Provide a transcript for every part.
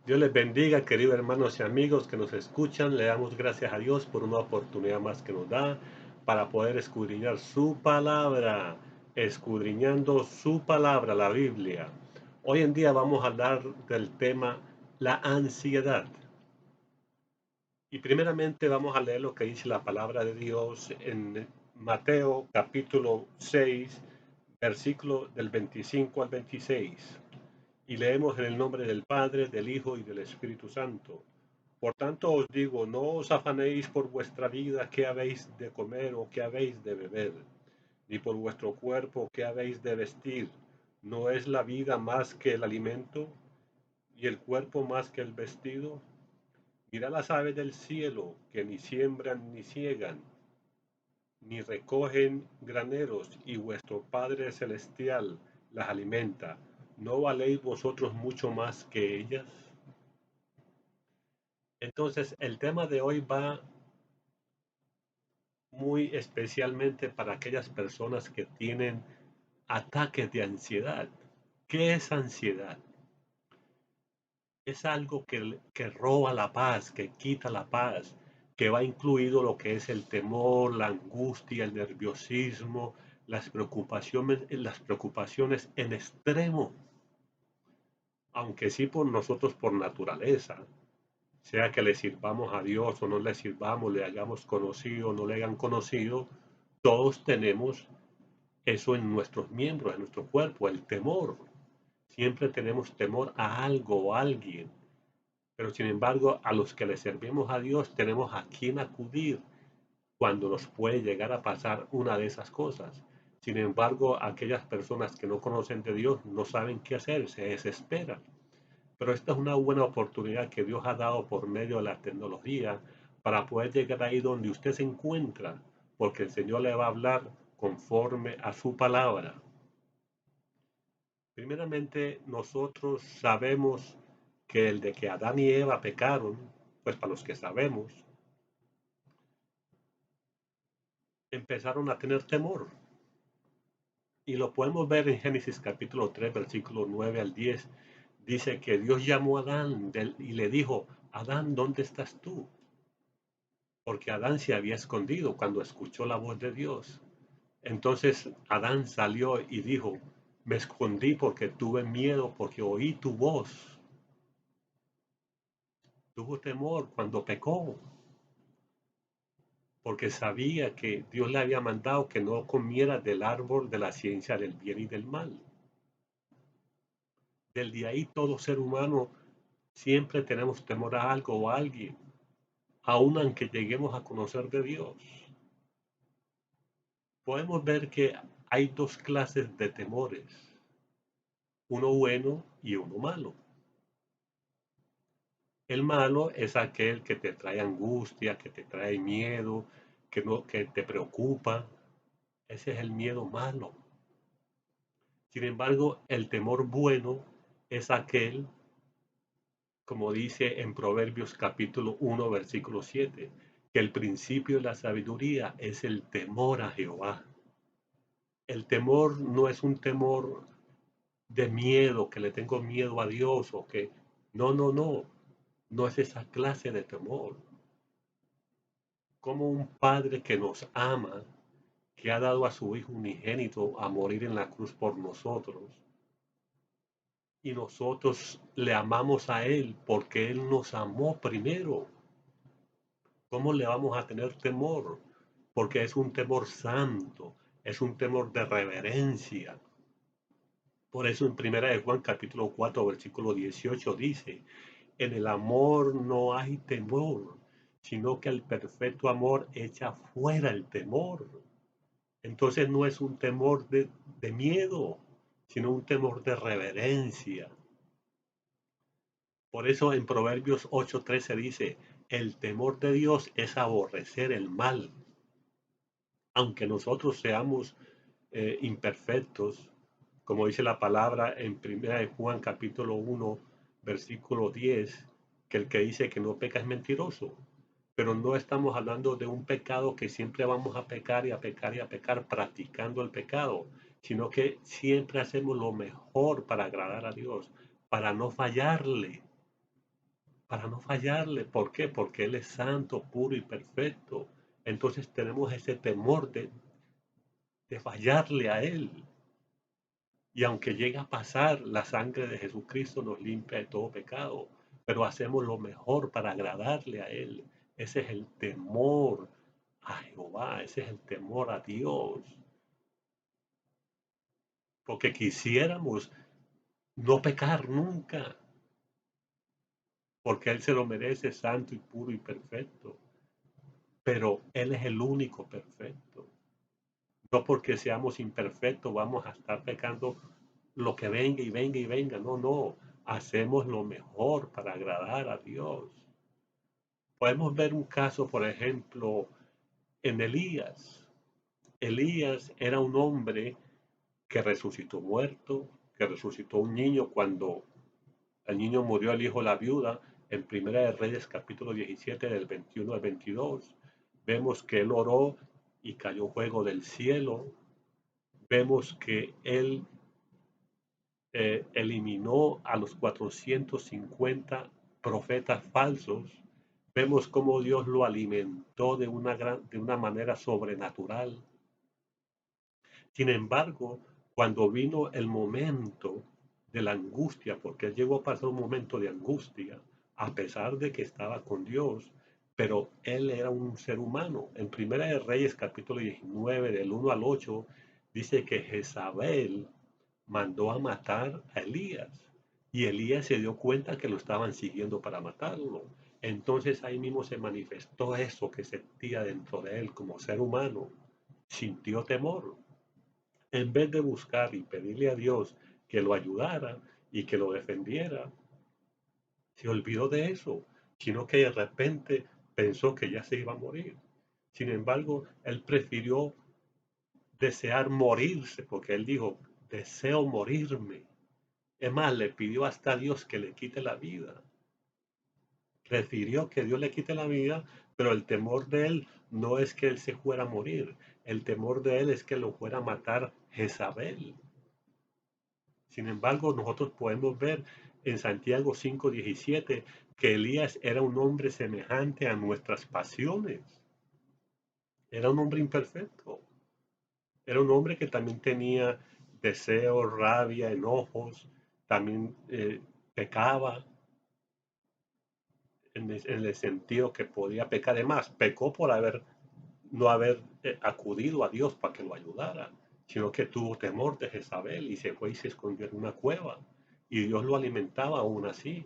Dios les bendiga, queridos hermanos y amigos que nos escuchan. Le damos gracias a Dios por una oportunidad más que nos da para poder escudriñar su palabra, escudriñando su palabra, la Biblia. Hoy en día vamos a hablar del tema la ansiedad. Y primeramente vamos a leer lo que dice la palabra de Dios en Mateo capítulo 6, versículo del 25 al 26. Y leemos en el nombre del Padre, del Hijo y del Espíritu Santo. Por tanto os digo, no os afanéis por vuestra vida qué habéis de comer o qué habéis de beber, ni por vuestro cuerpo qué habéis de vestir. ¿No es la vida más que el alimento y el cuerpo más que el vestido? Mirad las aves del cielo, que ni siembran ni ciegan, ni recogen graneros, y vuestro Padre celestial las alimenta. ¿No valéis vosotros mucho más que ellas? Entonces, el tema de hoy va muy especialmente para aquellas personas que tienen ataques de ansiedad. ¿Qué es ansiedad? Es algo que roba la paz, que quita la paz, que va incluido lo que es el temor, la angustia, el nerviosismo, las preocupaciones en extremo, aunque sí por nosotros por naturaleza, sea que le sirvamos a Dios o no le sirvamos, le hayamos conocido o no le hayan conocido, todos tenemos eso en nuestros miembros, en nuestro cuerpo, el temor. Siempre tenemos temor a algo o a alguien. Pero sin embargo, a los que le servimos a Dios tenemos a quién acudir cuando nos puede llegar a pasar una de esas cosas. Sin embargo, aquellas personas que no conocen de Dios no saben qué hacer, se desesperan. Pero esta es una buena oportunidad que Dios ha dado por medio de la tecnología para poder llegar ahí donde usted se encuentra, porque el Señor le va a hablar conforme a su palabra. Primeramente, nosotros sabemos que el de que Adán y Eva pecaron, pues para los que sabemos, empezaron a tener temor. Y lo podemos ver en Génesis capítulo 3, versículo 9 al 10. Dice que Dios llamó a Adán y le dijo, Adán, ¿dónde estás tú? Porque Adán se había escondido cuando escuchó la voz de Dios. Entonces Adán salió y dijo, me escondí porque tuve miedo, porque oí tu voz. Tuvo temor cuando pecó, porque sabía que Dios le había mandado que no comiera del árbol de la ciencia del bien y del mal. Desde ahí todo ser humano siempre tenemos temor a algo o a alguien, aun aunque lleguemos a conocer de Dios. Podemos ver que hay dos clases de temores, uno bueno y uno malo. El malo es aquel que te trae angustia, que te trae miedo, que te preocupa. Ese es el miedo malo. Sin embargo, el temor bueno es aquel, como dice en Proverbios capítulo 1, versículo 7, que el principio de la sabiduría es el temor a Jehová. El temor no es un temor de miedo, que le tengo miedo a Dios o que... No, no, no. No es esa clase de temor. Como un padre que nos ama, que ha dado a su Hijo unigénito a morir en la cruz por nosotros, y nosotros le amamos a Él porque Él nos amó primero. ¿Cómo le vamos a tener temor? Porque es un temor santo, es un temor de reverencia. Por eso en Primera de Juan capítulo 4 versículo 18 dice, en el amor no hay temor, sino que el perfecto amor echa fuera el temor. Entonces no es un temor de miedo, sino un temor de reverencia. Por eso en Proverbios 8:13 dice, el temor de Dios es aborrecer el mal. Aunque nosotros seamos imperfectos, como dice la palabra en Primera de Juan capítulo 1, versículo 10, que el que dice que no peca es mentiroso. Pero no estamos hablando de un pecado que siempre vamos a pecar y a pecar y a pecar practicando el pecado, sino que siempre hacemos lo mejor para agradar a Dios, para no fallarle. para no fallarle. ¿Por qué? Porque Él es santo, puro y perfecto. Entonces tenemos ese temor de fallarle a Él. Y aunque llega a pasar, la sangre de Jesucristo nos limpia de todo pecado, pero hacemos lo mejor para agradarle a Él. Ese es el temor a Jehová, ese es el temor a Dios. Porque quisiéramos no pecar nunca, porque Él se lo merece santo y puro y perfecto. Pero Él es el único perfecto. No porque seamos imperfectos vamos a estar pecando lo que venga y venga y venga. No, no. Hacemos lo mejor para agradar a Dios. Podemos ver un caso, por ejemplo, en Elías. Elías era un hombre que resucitó muerto, que resucitó un niño cuando el niño murió el hijo de la viuda. En Primera de Reyes capítulo 17 del 21 al 22 vemos que él oró y cayó fuego del cielo. Vemos que él eliminó a los 450 profetas falsos. Vemos cómo Dios lo alimentó de una manera sobrenatural. Sin embargo, cuando vino el momento de la angustia, porque él llegó a pasar un momento de angustia, a pesar de que estaba con Dios, pero él era un ser humano. En Primera de Reyes, capítulo 19, del 1 al 8, dice que Jezabel mandó a matar a Elías y Elías se dio cuenta que lo estaban siguiendo para matarlo. Entonces ahí mismo se manifestó eso que sentía dentro de él como ser humano. Sintió temor. En vez de buscar y pedirle a Dios que lo ayudara y que lo defendiera, se olvidó de eso, sino que de repente pensó que ya se iba a morir. Sin embargo, él prefirió desear morirse, porque él dijo, deseo morirme. Es más, le pidió hasta a Dios que le quite la vida. Prefirió que Dios le quite la vida, pero el temor de él no es que él se fuera a morir. El temor de él es que lo fuera a matar Jezabel. Sin embargo, nosotros podemos ver en Santiago 5:17 que Elías era un hombre semejante a nuestras pasiones. Era un hombre imperfecto. Era un hombre que también tenía deseos, rabia, enojos, también pecaba en el sentido que podía pecar. Además, pecó por no haber acudido a Dios para que lo ayudara, sino que tuvo temor de Jezabel y se fue y se escondió en una cueva. Y Dios lo alimentaba aún así.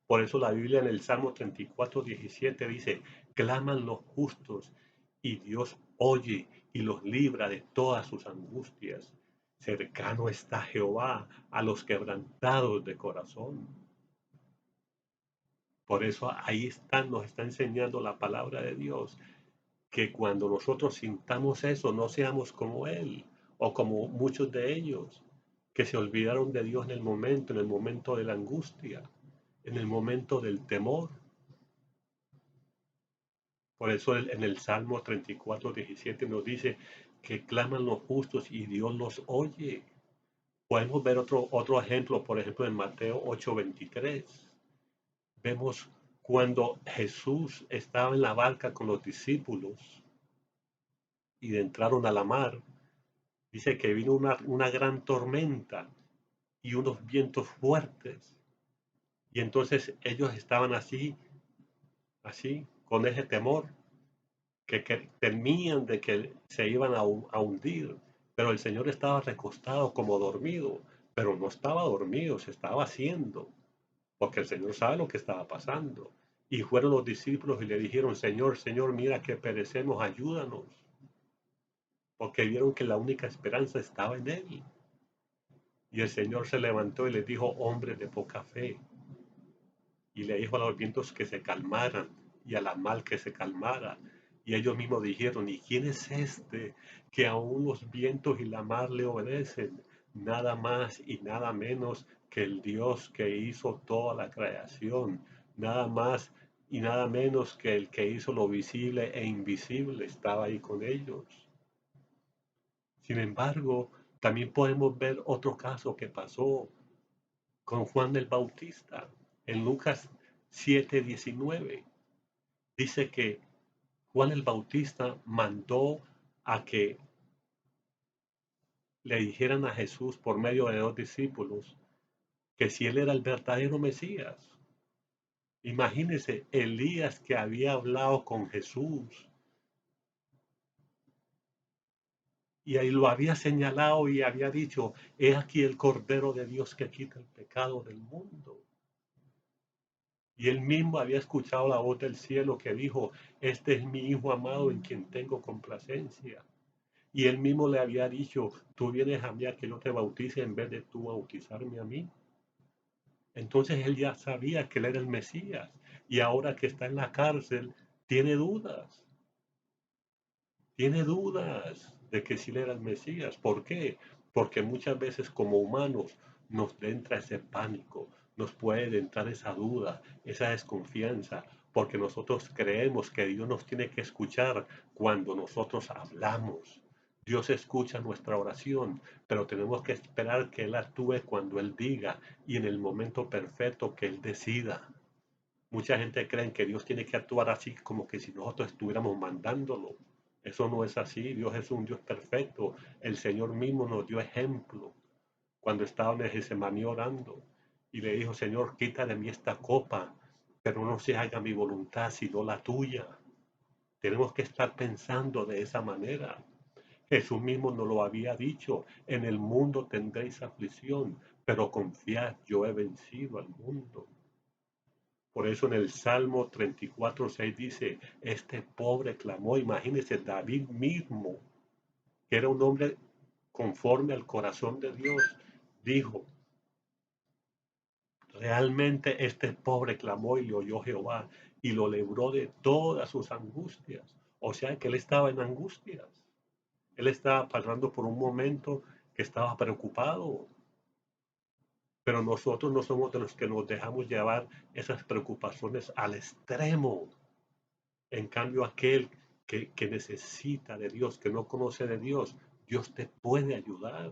Por eso la Biblia en el Salmo 34:17 dice, claman los justos y Dios oye y los libra de todas sus angustias. Cercano está Jehová a los quebrantados de corazón. Por eso ahí nos está enseñando la palabra de Dios, que cuando nosotros sintamos eso, no seamos como Él o como muchos de ellos, que se olvidaron de Dios en el momento de la angustia, en el momento del temor. Por eso en el Salmo 34:17 nos dice que claman los justos y Dios los oye. Podemos ver otro ejemplo, por ejemplo, en Mateo 8:23. Vemos cuando Jesús estaba en la barca con los discípulos y entraron a la mar. Dice que vino una gran tormenta y unos vientos fuertes. Y entonces ellos estaban así, con ese temor, que temían de que se iban a hundir. Pero el Señor estaba recostado como dormido, pero no estaba dormido, se estaba haciendo, porque el Señor sabe lo que estaba pasando. Y fueron los discípulos y le dijeron, Señor, Señor, mira que perecemos, ayúdanos, porque vieron que la única esperanza estaba en Él. Y el Señor se levantó y les dijo, hombres de poca fe. Y le dijo a los vientos que se calmaran y a la mar que se calmara. Y ellos mismos dijeron, ¿y quién es este que aún los vientos y la mar le obedecen? Nada más y nada menos que el Dios que hizo toda la creación. Nada más y nada menos que el que hizo lo visible e invisible estaba ahí con ellos. Sin embargo, también podemos ver otro caso que pasó con Juan el Bautista. En Lucas 7:19. Dice que Juan el Bautista mandó a que le dijeran a Jesús por medio de 2 discípulos que si él era el verdadero Mesías. Imagínense, Elías que había hablado con Jesús y ahí lo había señalado y había dicho, he aquí el Cordero de Dios que quita el pecado del mundo. Y él mismo había escuchado la voz del cielo que dijo, este es mi Hijo amado en quien tengo complacencia. Y él mismo le había dicho, tú vienes a mí a que yo te bautice en vez de tú bautizarme a mí. Entonces él ya sabía que él era el Mesías. Y ahora que está en la cárcel, tiene dudas. Tiene dudas de que sí él era el Mesías. ¿Por qué? Porque muchas veces como humanos nos entra ese pánico, nos puede entrar esa duda, esa desconfianza, porque nosotros creemos que Dios nos tiene que escuchar cuando nosotros hablamos. Dios escucha nuestra oración, pero tenemos que esperar que Él actúe cuando Él diga y en el momento perfecto que Él decida. Mucha gente cree que Dios tiene que actuar así como que si nosotros estuviéramos mandándolo. Eso no es así. Dios es un Dios perfecto. El Señor mismo nos dio ejemplo cuando estaba en Getsemaní orando y le dijo, Señor, quita de mí esta copa, pero no se haga mi voluntad sino la tuya. Tenemos que estar pensando de esa manera. Jesús mismo nos lo había dicho, en el mundo tendréis aflicción, pero confiad, yo he vencido al mundo. Por eso en el Salmo 34:6 dice, este pobre clamó, imagínense, David mismo, que era un hombre conforme al corazón de Dios, dijo, realmente este pobre clamó y le oyó Jehová y lo libró de todas sus angustias. O sea que él estaba en angustias. Él estaba pasando por un momento que estaba preocupado. Pero nosotros no somos de los que nos dejamos llevar esas preocupaciones al extremo. En cambio, aquel que necesita de Dios, que no conoce de Dios, Dios te puede ayudar.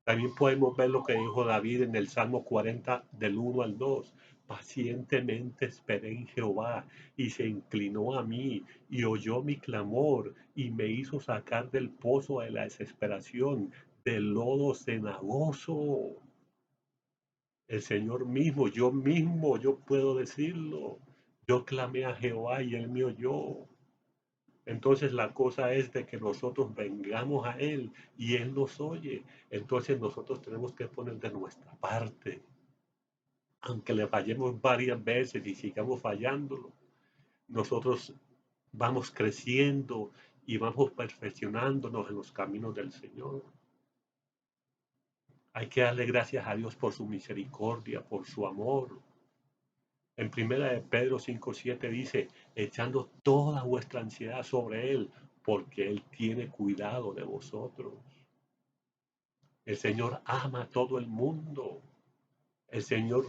También podemos ver lo que dijo David en el Salmo 40 del 1 al 2. Pacientemente esperé en Jehová y se inclinó a mí y oyó mi clamor y me hizo sacar del pozo de la desesperación, del lodo cenagoso. El Señor mismo, yo puedo decirlo. Yo clamé a Jehová y él me oyó. Entonces la cosa es de que nosotros vengamos a Él y Él nos oye. Entonces nosotros tenemos que poner de nuestra parte. Aunque le fallemos varias veces y sigamos fallándolo, nosotros vamos creciendo y vamos perfeccionándonos en los caminos del Señor. Hay que darle gracias a Dios por su misericordia, por su amor. En primera de Pedro 5:7 dice, echando toda vuestra ansiedad sobre Él, porque Él tiene cuidado de vosotros. El Señor ama a todo el mundo. El Señor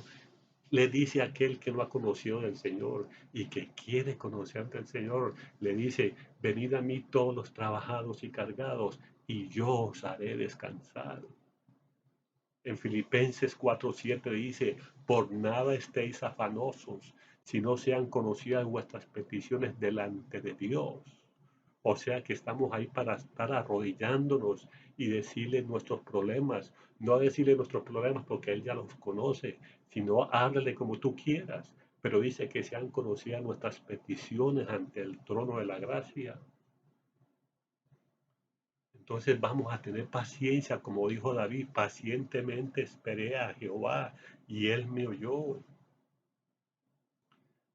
le dice a aquel que no ha conocido del Señor y que quiere conocer del Señor, le dice, venid a mí todos los trabajados y cargados, y yo os haré descansar. En Filipenses 4:7 dice, por nada estéis afanosos, si no sean conocidas vuestras peticiones delante de Dios. O sea que estamos ahí para estar arrodillándonos y decirle nuestros problemas, no decirle nuestros problemas porque Él ya los conoce, sino háblale como tú quieras, pero dice que sean conocidas nuestras peticiones ante el trono de la gracia. Entonces vamos a tener paciencia, como dijo David, pacientemente esperé a Jehová y Él me oyó.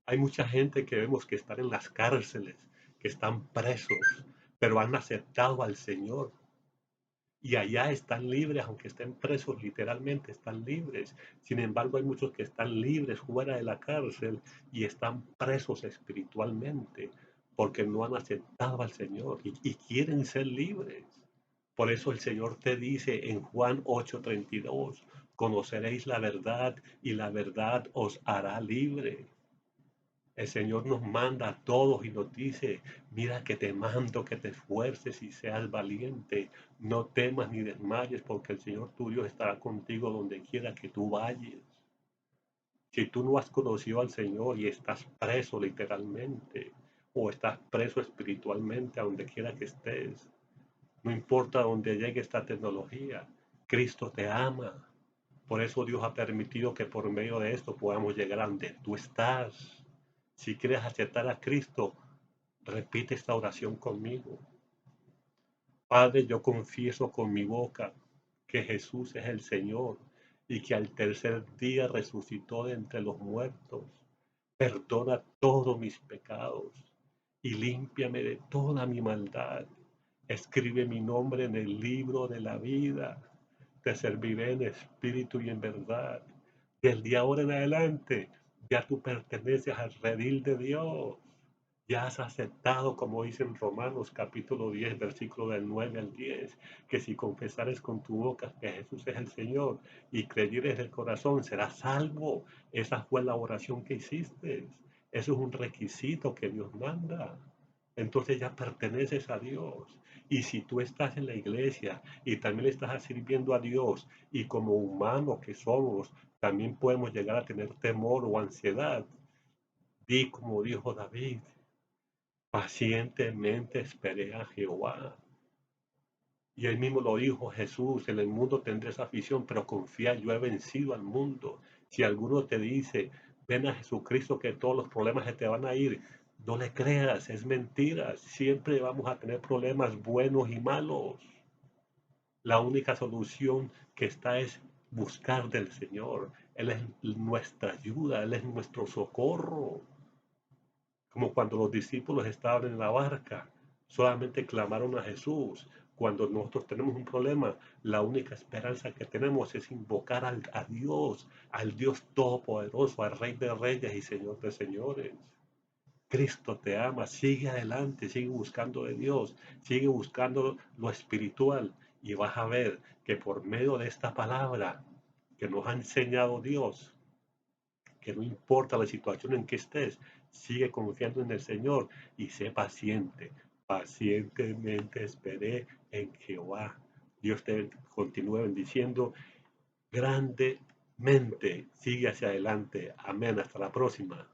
Hay mucha gente que vemos que están en las cárceles, que están presos, pero han aceptado al Señor. Y allá están libres, aunque estén presos, literalmente están libres. Sin embargo, hay muchos que están libres fuera de la cárcel y están presos espiritualmente porque no han aceptado al Señor y quieren ser libres. Por eso el Señor te dice en Juan 8:32, conoceréis la verdad y la verdad os hará libre. El Señor nos manda a todos y nos dice, mira que te mando que te esfuerces y seas valiente, no temas ni desmayes porque el Señor tu Dios estará contigo donde quiera que tú vayas. Si tú no has conocido al Señor y estás preso literalmente, o estás preso espiritualmente a donde quiera que estés, no importa dónde llegue esta tecnología, Cristo te ama. Por eso Dios ha permitido que por medio de esto podamos llegar a donde tú estás. Si quieres aceptar a Cristo, repite esta oración conmigo. Padre, yo confieso con mi boca que Jesús es el Señor y que al tercer día resucitó de entre los muertos. Perdona todos mis pecados y límpiame de toda mi maldad. Escribe mi nombre en el libro de la vida. Te serviré en espíritu y en verdad. Desde ahora en adelante, ya tú perteneces al redil de Dios. Ya has aceptado, como dice en Romanos capítulo 10, versículo del 9 al 10, que si confesares con tu boca que Jesús es el Señor y creyeres del corazón, serás salvo. Esa fue la oración que hiciste. Eso es un requisito que Dios manda. Entonces ya perteneces a Dios. Y si tú estás en la iglesia y también le estás sirviendo a Dios y como humanos que somos, también podemos llegar a tener temor o ansiedad. Di como dijo David, pacientemente esperé a Jehová. Y él mismo lo dijo Jesús, en el mundo tendréis aflicción, pero confía, yo he vencido al mundo. Si alguno te dice, ven a Jesucristo que todos los problemas se te van a ir, no le creas, es mentira. Siempre vamos a tener problemas buenos y malos. La única solución que está es buscar del Señor. Él es nuestra ayuda, Él es nuestro socorro. Como cuando los discípulos estaban en la barca, solamente clamaron a Jesús. Cuando nosotros tenemos un problema, la única esperanza que tenemos es invocar a Dios, al Dios Todopoderoso, al Rey de Reyes y Señor de Señores. Cristo te ama, sigue adelante, sigue buscando de Dios, sigue buscando lo espiritual y vas a ver que por medio de esta palabra que nos ha enseñado Dios, que no importa la situación en que estés, sigue confiando en el Señor y sé paciente. Pacientemente esperé en Jehová. Dios te continúe bendiciendo grandemente. Sigue hacia adelante. Amén. Hasta la próxima.